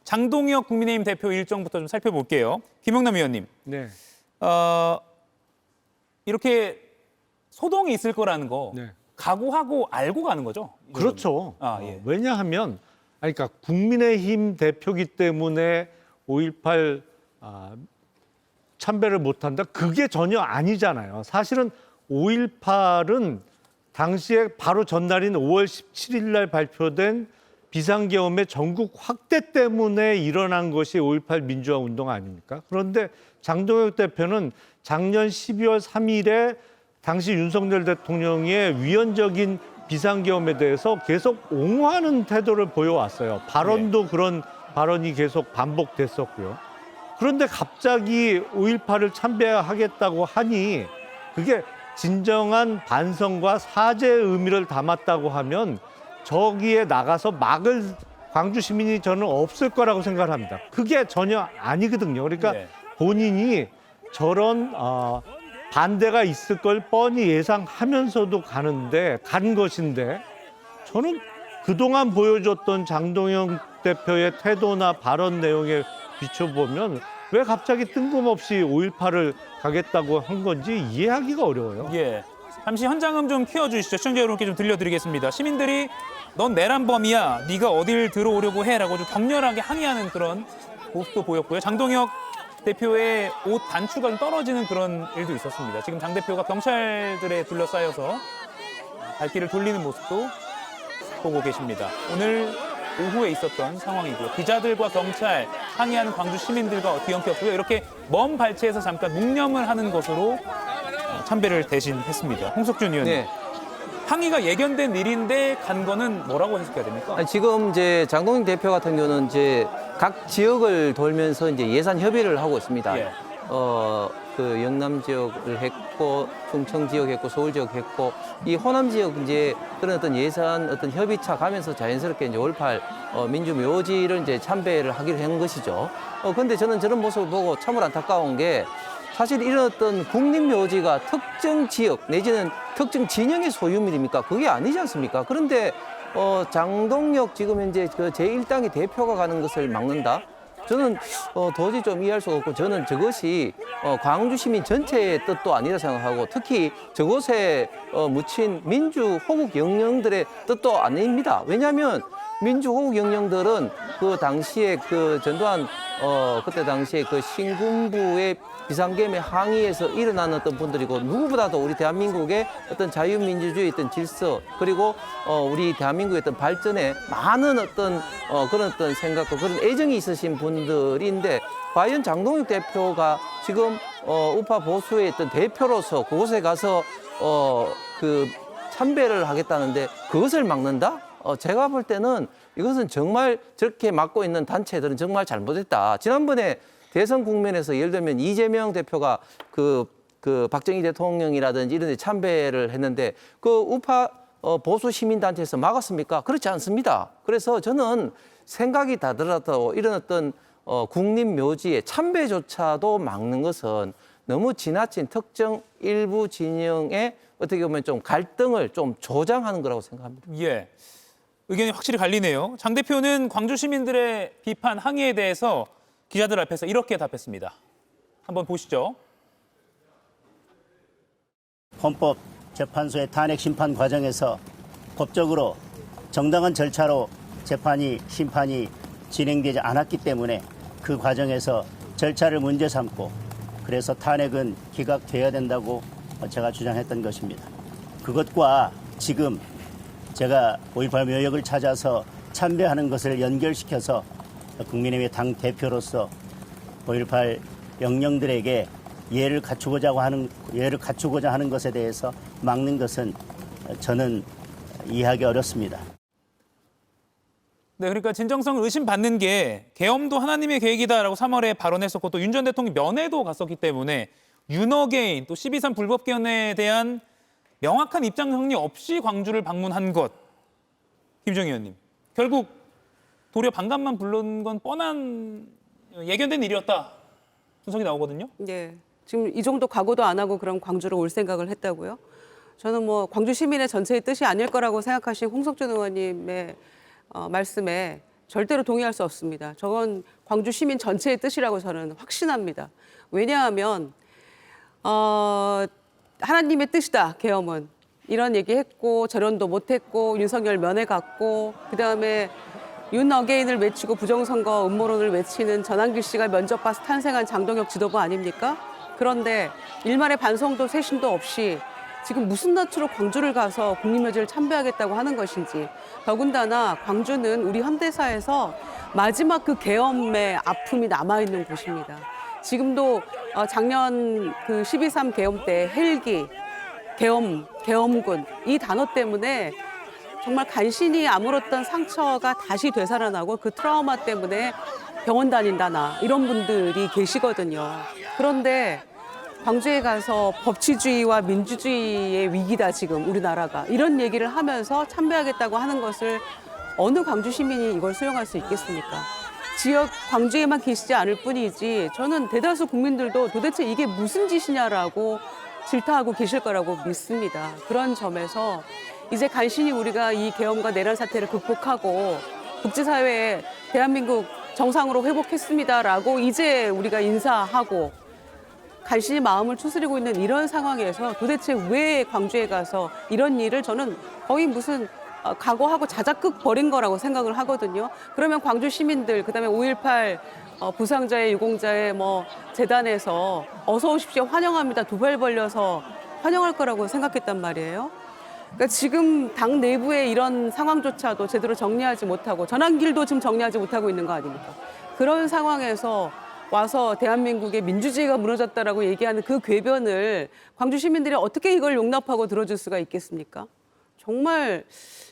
장동혁 국민의힘 대표 일정부터 좀 살펴볼게요. 김영남 의원님. 네. 이렇게 소동이 있을 거라는 거 네. 각오하고 알고 가는 거죠? 그렇죠. 예. 왜냐하면 그러니까 국민의힘 대표기 때문에 5.18 참배를 못한다? 그게 전혀 아니잖아요. 사실은 5.18은 당시에 바로 전날인 5월 17일 날 발표된 비상계엄의 전국 확대 때문에 일어난 것이 5.18 민주화 운동 아닙니까? 그런데 장동혁 대표는 작년 12월 3일에 당시 윤석열 대통령의 위헌적인 비상계엄에 대해서 계속 옹호하는 태도를 보여왔어요. 발언도 그런 발언이 계속 반복됐었고요. 그런데 갑자기 5.18을 참배하겠다고 하니 그게 진정한 반성과 사죄의 의미를 담았다고 하면 저기에 나가서 막을 광주 시민이 저는 없을 거라고 생각을 합니다. 그게 전혀 아니거든요. 그러니까 본인이 저런 반대가 있을 걸 뻔히 예상하면서도 간 것인데 저는 그동안 보여줬던 장동혁 대표의 태도나 발언 내용에 비춰보면 왜 갑자기 뜬금없이 5.18을 가겠다고 한 건지 이해하기가 어려워요. 예. 잠시 현장음 좀 키워주시죠. 시청자 여러분께 좀 들려드리겠습니다. 시민들이 넌 내란범이야. 네가 어딜 들어오려고 해라고 좀 격렬하게 항의하는 그런 모습도 보였고요. 장동혁 대표의 옷 단추가 좀 떨어지는 그런 일도 있었습니다. 지금 장 대표가 경찰들에 둘러싸여서 발길을 돌리는 모습도 보고 계십니다. 오늘 오후에 있었던 상황이고요. 기자들과 경찰, 항의하는 광주 시민들과 뒤엉켰고요. 이렇게 먼 발치에서 잠깐 묵념을 하는 것으로 참배를 대신했습니다. 홍석준 의원님. 네. 항의가 예견된 일인데 간 거는 뭐라고 해석해야 됩니까? 지금 이제 장동혁 대표 같은 경우는 이제 각 지역을 돌면서 이제 예산 협의를 하고 있습니다. 예. 그 영남 지역을 했고 충청 지역 했고 서울 지역 했고 이 호남 지역 이제 그런 어떤 예산 어떤 협의차 가면서 자연스럽게 이제 5.18 민주묘지를 이제 참배를 하기로 한 것이죠. 근데 저는 저런 모습을 보고 참으로 안타까운 게 사실 이런 어떤 국립묘지가 특정 지역 내지는 특정 진영의 소유물입니까? 그게 아니지 않습니까? 그런데 장동혁 지금 현재 그 제1당의 대표가 가는 것을 막는다? 저는 도저히 좀 이해할 수가 없고 저는 저것이 광주 시민 전체의 뜻도 아니라 생각하고 특히 저곳에 묻힌 민주 호국 영령들의 뜻도 아닙니다. 왜냐하면 민주 호국 영령들은 그 당시에 그 전두환 그때 당시에 그 신군부의 비상계엄의 항의에서 일어난 어떤 분들이고 누구보다도 우리 대한민국의 어떤 자유민주주의 어떤 질서 그리고 우리 대한민국의 어떤 발전에 많은 어떤 그런 어떤 생각과 그런 애정이 있으신 분들인데 과연 장동혁 대표가 지금 우파 보수의 어떤 대표로서 그곳에 가서 그 참배를 하겠다는데 그것을 막는다? 제가 볼 때는 이것은 정말 저렇게 막고 있는 단체들은 정말 잘못했다. 지난번에 대선 국면에서 예를 들면 이재명 대표가 그 박정희 대통령이라든지 이런 데 참배를 했는데 그 우파 보수 시민단체에서 막았습니까? 그렇지 않습니다. 그래서 저는 생각이 다르더라도 이런 어떤 국립묘지의 참배조차도 막는 것은 너무 지나친 특정 일부 진영의 어떻게 보면 좀 갈등을 좀 조장하는 거라고 생각합니다. 예. 의견이 확실히 갈리네요. 장 대표는 광주 시민들의 비판, 항의에 대해서 기자들 앞에서 이렇게 답했습니다. 한번 보시죠. 헌법재판소의 탄핵 심판 과정에서 법적으로 정당한 절차로 심판이 진행되지 않았기 때문에 그 과정에서 절차를 문제 삼고 그래서 탄핵은 기각돼야 된다고 제가 주장했던 것입니다. 그것과 지금 제가 5.18 묘역을 찾아서 참배하는 것을 연결시켜서 국민의힘의 당 대표로서 5.18 영령들에게 예를 갖추고자 하는 것에 대해서 막는 것은 저는 이해하기 어렵습니다. 네, 그러니까 진정성을 의심받는 게 계엄도 하나님의 계획이다라고 3월에 발언했었고 또 윤 전 대통령 면회도 갔었기 때문에 윤어게인 또 12.3 불법 개헌에 대한 명확한 입장 정리 없이 광주를 방문한 것. 김정희 의원님. 결국 도리어 반감만 부른 건 뻔한 예견된 일이었다. 분석이 나오거든요. 네. 지금 이 정도 각오도 안 하고 그럼 광주로 올 생각을 했다고요? 저는 뭐 광주 시민의 전체의 뜻이 아닐 거라고 생각하신 홍석준 의원님의 말씀에 절대로 동의할 수 없습니다. 저건 광주 시민 전체의 뜻이라고 저는 확신합니다. 왜냐하면 하나님의 뜻이다, 계엄은. 이런 얘기했고 절연도 못했고 윤석열 면회 갔고 그다음에 윤 어게인을 외치고 부정선거 음모론을 외치는 전한길 씨가 면접 봐서 탄생한 장동혁 지도부 아닙니까? 그런데 일말의 반성도 쇄신도 없이 지금 무슨 낯으로 광주를 가서 국립묘지를 참배하겠다고 하는 것인지, 더군다나 광주는 우리 현대사에서 마지막 그 계엄의 아픔이 남아있는 곳입니다. 지금도 작년 그 12.3 계엄 때 헬기, 계엄군 이 단어 때문에 정말 간신히 아물었던 상처가 다시 되살아나고 그 트라우마 때문에 병원 다닌다 나 이런 분들이 계시거든요. 그런데 광주에 가서 법치주의와 민주주의의 위기다 지금 우리나라가 이런 얘기를 하면서 참배하겠다고 하는 것을 어느 광주 시민이 이걸 수용할 수 있겠습니까? 지역 광주에만 계시지 않을 뿐이지 저는 대다수 국민들도 도대체 이게 무슨 짓이냐라고 질타하고 계실 거라고 믿습니다. 그런 점에서 이제 간신히 우리가 이 계엄과 내란 사태를 극복하고 국제사회에 대한민국 정상으로 회복했습니다라고 이제 우리가 인사하고 간신히 마음을 추스리고 있는 이런 상황에서 도대체 왜 광주에 가서 이런 일을 저는 거의 무슨 각오하고 자작극 벌인 거라고 생각을 하거든요. 그러면 광주 시민들, 그다음에 5.18 부상자의 유공자의 재단에서 어서 오십시오 환영합니다 두 발 벌려서 환영할 거라고 생각했단 말이에요. 그러니까 지금 당 내부의 이런 상황조차도 제대로 정리하지 못하고 전환길도 지금 정리하지 못하고 있는 거 아닙니까? 그런 상황에서 와서 대한민국의 민주주의가 무너졌다라고 얘기하는 그 궤변을 광주 시민들이 어떻게 이걸 용납하고 들어줄 수가 있겠습니까? 정말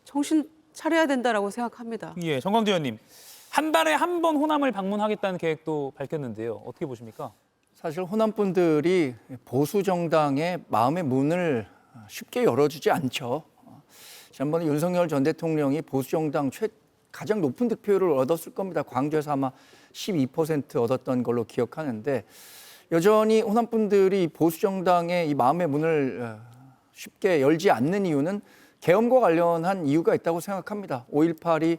정신 차려야 된다라고 생각합니다. 예, 정광재 의원님. 한 달에 한 번 호남을 방문하겠다는 계획도 밝혔는데요. 어떻게 보십니까? 사실 호남 분들이 보수 정당의 마음의 문을 쉽게 열어주지 않죠. 지난번에 윤석열 전 대통령이 보수 정당 가장 높은 득표율을 얻었을 겁니다. 광주에서 아마 12% 얻었던 걸로 기억하는데 여전히 호남 분들이 보수 정당의 이 마음의 문을 쉽게 열지 않는 이유는 계엄과 관련한 이유가 있다고 생각합니다. 5.18이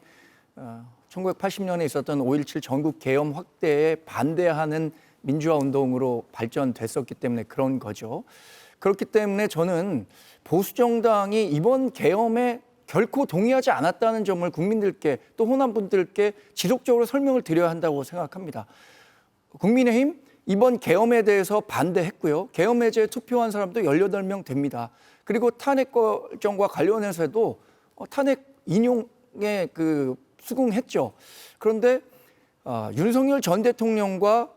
1980년에 있었던 5.17 전국 계엄 확대에 반대하는 민주화 운동으로 발전됐었기 때문에 그런 거죠. 그렇기 때문에 저는 보수 정당이 이번 계엄에 결코 동의하지 않았다는 점을 국민들께 또 호남 분들께 지속적으로 설명을 드려야 한다고 생각합니다. 국민의힘 이번 계엄에 대해서 반대했고요. 계엄 해제에 투표한 사람도 18명 됩니다. 그리고 탄핵 결정과 관련해서도 탄핵 인용에 수긍했죠. 그런데 윤석열 전 대통령과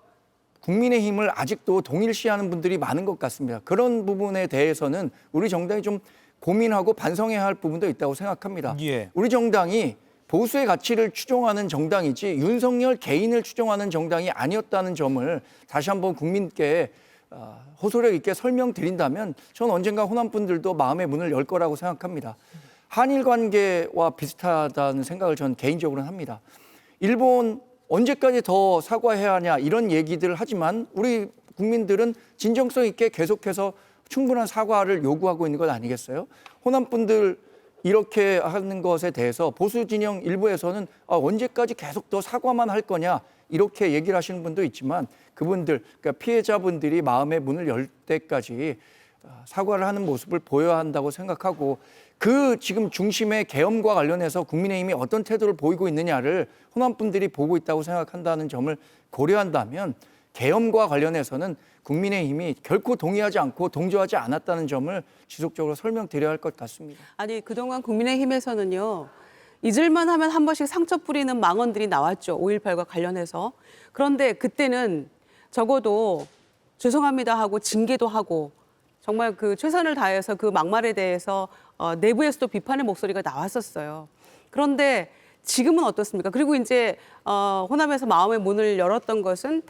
국민의힘을 아직도 동일시하는 분들이 많은 것 같습니다. 그런 부분에 대해서는 우리 정당이 좀 고민하고 반성해야 할 부분도 있다고 생각합니다. 예. 우리 정당이 보수의 가치를 추종하는 정당이지 윤석열 개인을 추종하는 정당이 아니었다는 점을 다시 한번 국민께 호소력 있게 설명드린다면 저는 언젠가 호남 분들도 마음의 문을 열 거라고 생각합니다. 한일 관계와 비슷하다는 생각을 저는 개인적으로는 합니다. 일본 언제까지 더 사과해야 하냐 이런 얘기들을 하지만 우리 국민들은 진정성 있게 계속해서 충분한 사과를 요구하고 있는 것 아니겠어요? 호남 분들 이렇게 하는 것에 대해서 보수 진영 일부에서는 언제까지 계속 더 사과만 할 거냐 이렇게 얘기를 하시는 분도 있지만 그분들, 그러니까 피해자분들이 마음의 문을 열 때까지 사과를 하는 모습을 보여야 한다고 생각하고 그 지금 중심의 계엄과 관련해서 국민의힘이 어떤 태도를 보이고 있느냐를 호남 분들이 보고 있다고 생각한다는 점을 고려한다면 계엄과 관련해서는 국민의힘이 결코 동의하지 않고 동조하지 않았다는 점을 지속적으로 설명드려야 할 것 같습니다. 아니 그동안 국민의힘에서는요. 잊을만 하면 한 번씩 상처 뿌리는 망언들이 나왔죠. 5.18과 관련해서. 그런데 그때는 적어도 죄송합니다 하고 징계도 하고 정말 그 최선을 다해서 그 막말에 대해서 내부에서도 비판의 목소리가 나왔었어요. 그런데 지금은 어떻습니까? 그리고 이제 호남에서 마음의 문을 열었던 것은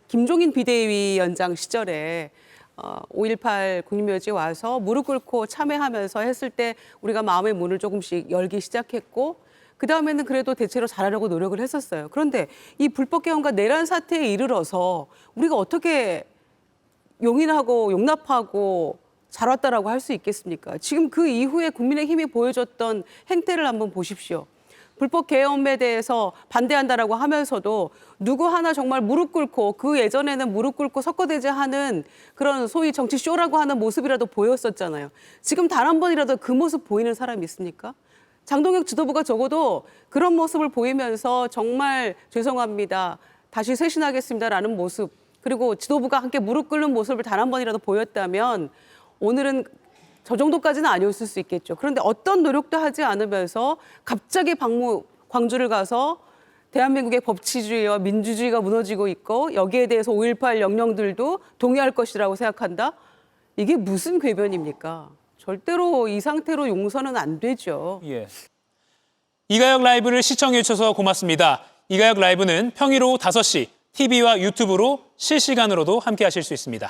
김종인 비대위원장 시절에 5.18 국립묘지에 와서 무릎 꿇고 참회하면서 했을 때 우리가 마음의 문을 조금씩 열기 시작했고 그다음에는 그래도 대체로 잘하려고 노력을 했었어요. 그런데 이 불법 계엄과 내란 사태에 이르러서 우리가 어떻게 용인하고 용납하고 잘 왔다라고 할 수 있겠습니까? 지금 그 이후에 국민의힘이 보여줬던 행태를 한번 보십시오. 불법 계엄에 대해서 반대한다라고 하면서도 누구 하나 정말 무릎 꿇고 그 예전에는 무릎 꿇고 석고대죄하는 그런 소위 정치 쇼라고 하는 모습이라도 보였었잖아요. 지금 단 한 번이라도 그 모습 보이는 사람이 있습니까? 장동혁 지도부가 적어도 그런 모습을 보이면서 정말 죄송합니다. 다시 쇄신하겠습니다라는 모습, 그리고 지도부가 함께 무릎 꿇는 모습을 단 한 번이라도 보였다면 오늘은 저 정도까지는 아니었을 수 있겠죠. 그런데 어떤 노력도 하지 않으면서 갑자기 광주를 가서 대한민국의 법치주의와 민주주의가 무너지고 있고 여기에 대해서 5.18 영령들도 동의할 것이라고 생각한다? 이게 무슨 궤변입니까? 절대로 이 상태로 용서는 안 되죠. 예. 이가혁 라이브를 시청해 주셔서 고맙습니다. 이가혁 라이브는 평일 오후 5시 TV와 유튜브로 실시간으로도 함께 하실 수 있습니다.